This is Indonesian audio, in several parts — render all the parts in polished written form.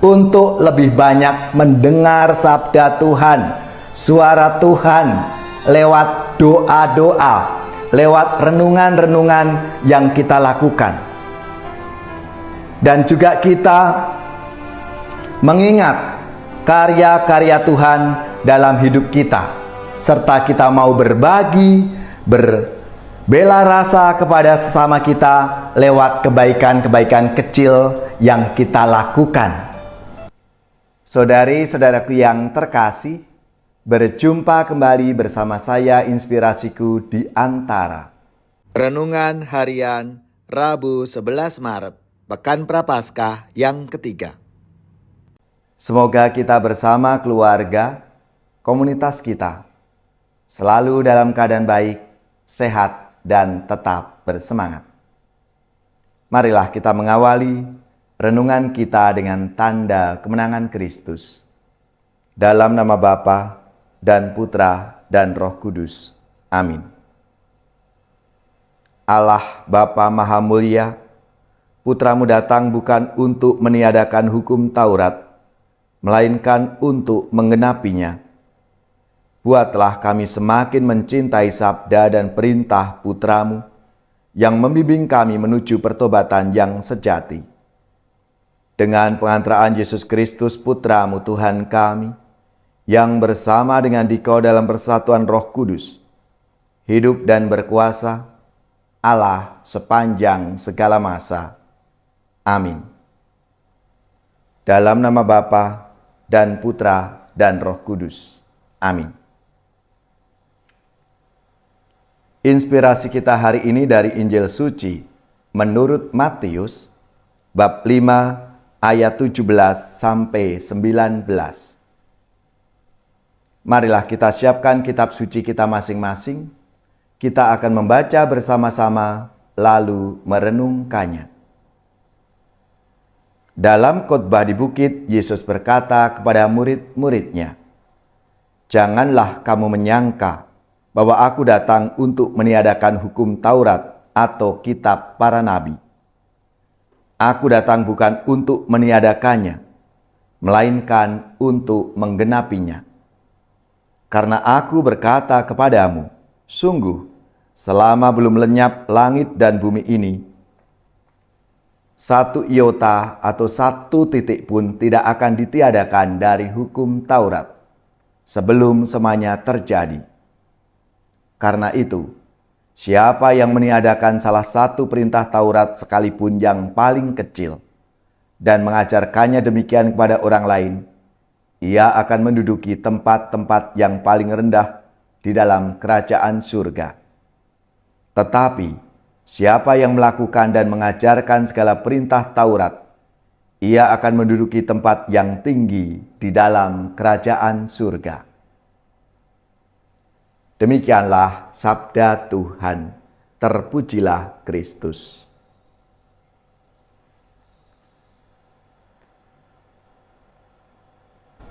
untuk lebih banyak mendengar sabda Tuhan, suara Tuhan lewat doa-doa, lewat renungan-renungan yang kita lakukan. Dan juga kita mengingat karya-karya Tuhan dalam hidup kita, serta kita mau berbagi, berbela rasa kepada sesama kita lewat kebaikan-kebaikan kecil yang kita lakukan. Saudari-saudaraku yang terkasih, berjumpa kembali bersama saya Inspirasiku di Antara. Renungan Harian Rabu 11 Maret, Pekan Prapaskah yang ketiga. Semoga kita bersama keluarga, komunitas kita, selalu dalam keadaan baik, sehat, dan tetap bersemangat. Marilah kita mengawali renungan kita dengan tanda kemenangan Kristus. Dalam nama Bapa dan Putra dan Roh Kudus. Amin. Allah Bapa Maha Mulia, Putramu datang bukan untuk meniadakan hukum Taurat, melainkan untuk menggenapinya. Buatlah kami semakin mencintai sabda dan perintah Putramu, yang membimbing kami menuju pertobatan yang sejati. Dengan pengantaraan Yesus Kristus Putramu Tuhan kami, yang bersama dengan Dikau dalam persatuan Roh Kudus, hidup dan berkuasa, Allah sepanjang segala masa. Amin. Dalam nama Bapa dan Putra dan Roh Kudus. Amin. Inspirasi kita hari ini dari Injil Suci menurut Matius, bab 5, ayat 17 sampai 19. Marilah kita siapkan kitab suci kita masing-masing. Kita akan membaca bersama-sama lalu merenungkannya. Dalam khotbah di bukit, Yesus berkata kepada murid-muridnya, "Janganlah kamu menyangka bahwa aku datang untuk meniadakan hukum Taurat atau kitab para nabi. Aku datang bukan untuk meniadakannya, melainkan untuk menggenapinya. Karena aku berkata kepadamu, sungguh, selama belum lenyap langit dan bumi ini, satu iota atau satu titik pun tidak akan ditiadakan dari hukum Taurat, sebelum semuanya terjadi. Karena itu, siapa yang meniadakan salah satu perintah Taurat sekalipun yang paling kecil dan mengajarkannya demikian kepada orang lain, ia akan menduduki tempat-tempat yang paling rendah di dalam kerajaan surga. Tetapi siapa yang melakukan dan mengajarkan segala perintah Taurat, ia akan menduduki tempat yang tinggi di dalam kerajaan surga." Demikianlah sabda Tuhan. Terpujilah Kristus.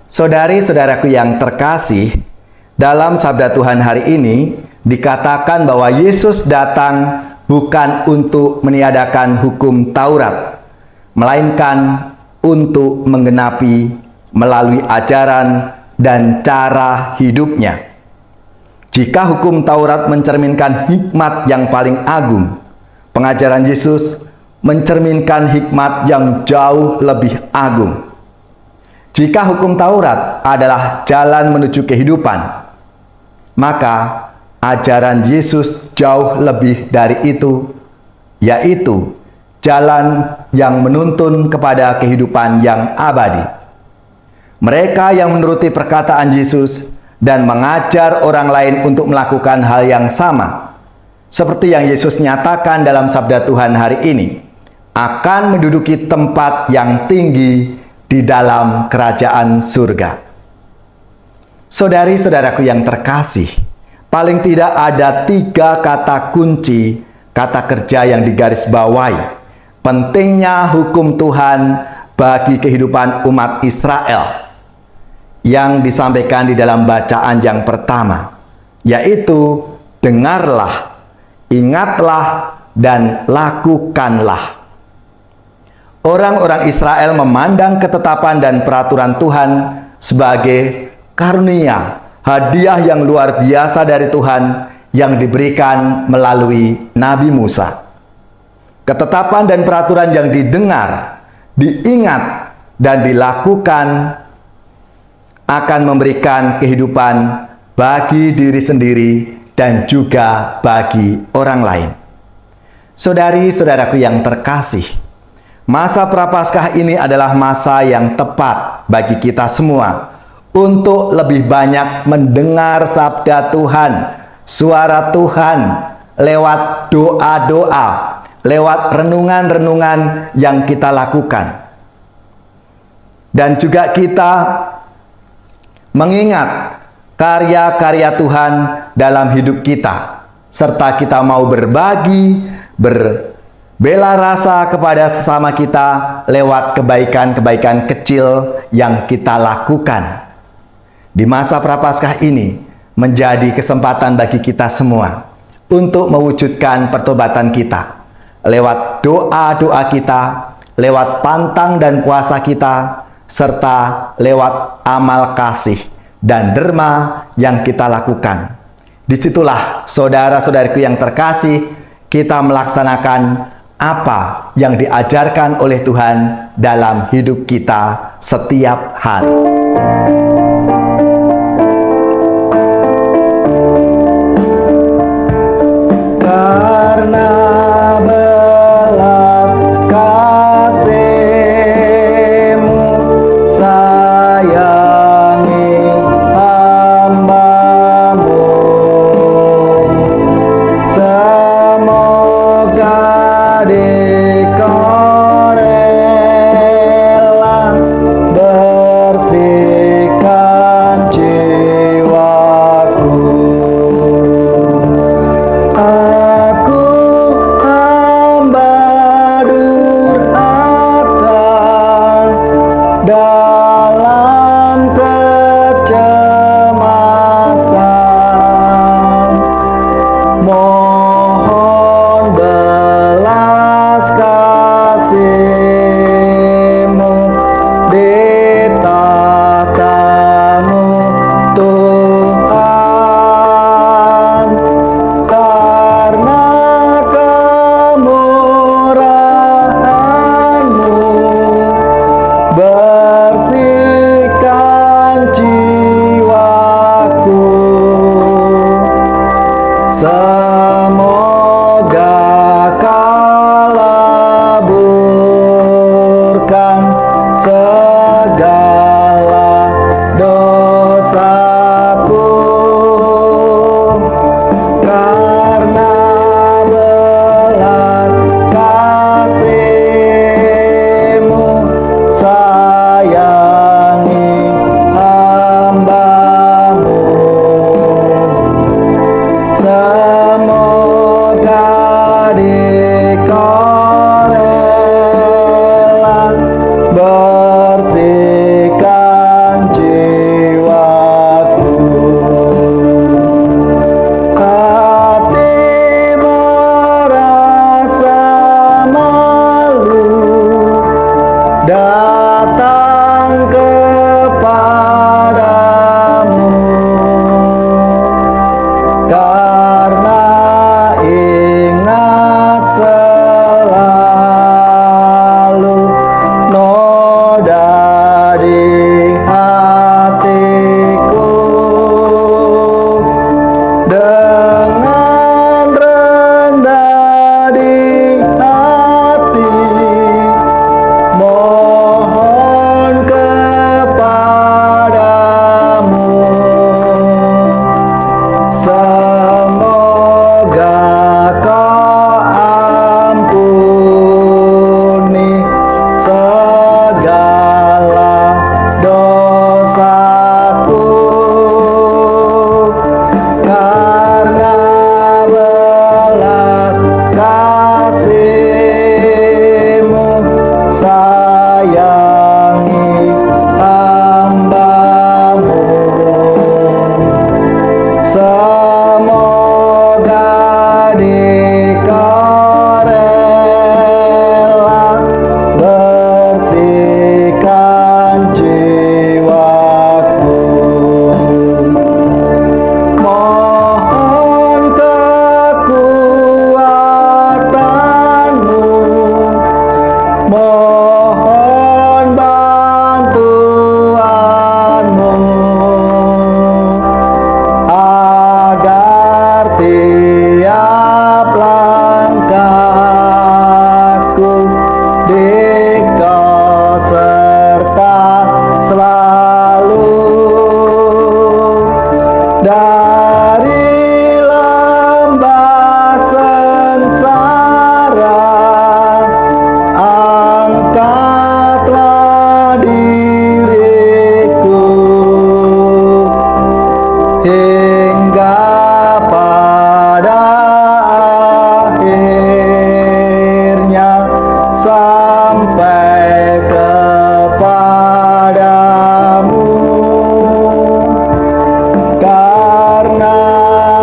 Saudari-saudaraku yang terkasih, dalam sabda Tuhan hari ini dikatakan bahwa Yesus datang bukan untuk meniadakan hukum Taurat, melainkan untuk menggenapi melalui ajaran dan cara hidupnya. Jika hukum Taurat mencerminkan hikmat yang paling agung, pengajaran Yesus mencerminkan hikmat yang jauh lebih agung. Jika hukum Taurat adalah jalan menuju kehidupan, maka ajaran Yesus jauh lebih dari itu, yaitu jalan yang menuntun kepada kehidupan yang abadi. Mereka yang menuruti perkataan Yesus dan mengajar orang lain untuk melakukan hal yang sama, seperti yang Yesus nyatakan dalam sabda Tuhan hari ini, akan menduduki tempat yang tinggi di dalam kerajaan surga. Saudari-saudaraku yang terkasih, paling tidak ada 3 kata kunci, kata kerja yang digarisbawahi pentingnya hukum Tuhan bagi kehidupan umat Israel yang disampaikan di dalam bacaan yang pertama, yaitu dengarlah, ingatlah, dan lakukanlah. orang-orang Israel memandang ketetapan dan peraturan Tuhan sebagai karunia, hadiah yang luar biasa dari Tuhan yang diberikan melalui Nabi Musa. Ketetapan dan peraturan yang didengar, diingat, dan dilakukan akan memberikan kehidupan bagi diri sendiri dan juga bagi orang lain. Saudari-saudaraku yang terkasih, masa Prapaskah ini adalah masa yang tepat bagi kita semua untuk lebih banyak mendengar sabda Tuhan, suara Tuhan lewat doa-doa, lewat renungan-renungan yang kita lakukan. Dan juga kita mengingat karya-karya Tuhan dalam hidup kita, serta kita mau berbagi, berbela rasa kepada sesama kita lewat kebaikan-kebaikan kecil yang kita lakukan. Di masa Prapaskah ini menjadi kesempatan bagi kita semua untuk mewujudkan pertobatan kita lewat doa-doa kita, lewat pantang dan puasa kita, serta lewat amal kasih dan derma yang kita lakukan. Disitulah saudara-saudariku yang terkasih, kita melaksanakan apa yang diajarkan oleh Tuhan dalam hidup kita setiap hari. Karena belas kasih-Mu sayangi hamba-Mu, semoga Dikau rela bersihkan jiwaku. Aku hamba durhaka dalam kecemasan, mohon belas kasih-Mu di tata-Mu Tuhan, karena kemurahan-Mu bersihkan jiwaku. Semoga Kau laburkan segala dosaku, karena belas kasih-Mu sayangi hamba-Mu. dari lembah sengsara, angkatlah diriku hingga pada akhirnya sampai kepadamu. Karena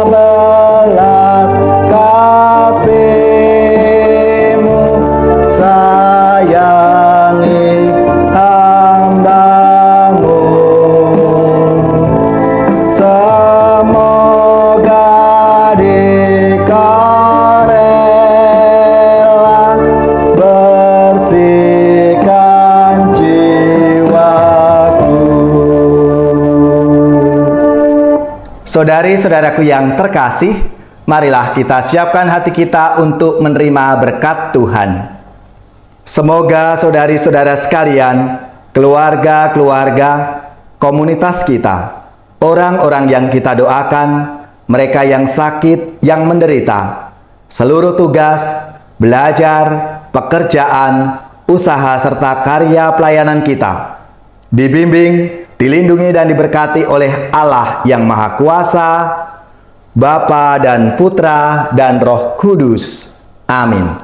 belas kasih-Mu, sayangi hamba-Mu. Semoga Dikau rela bersihkan jiwaku. Saudari-saudaraku yang terkasih, marilah kita siapkan hati kita untuk menerima berkat Tuhan. Semoga saudari-saudara sekalian, keluarga-keluarga, komunitas kita, orang-orang yang kita doakan, mereka yang sakit, yang menderita, seluruh tugas, belajar, pekerjaan, usaha, serta karya pelayanan kita, dibimbing, dilindungi dan diberkati oleh Allah yang Maha Kuasa, Bapa dan Putra dan Roh Kudus. Amin.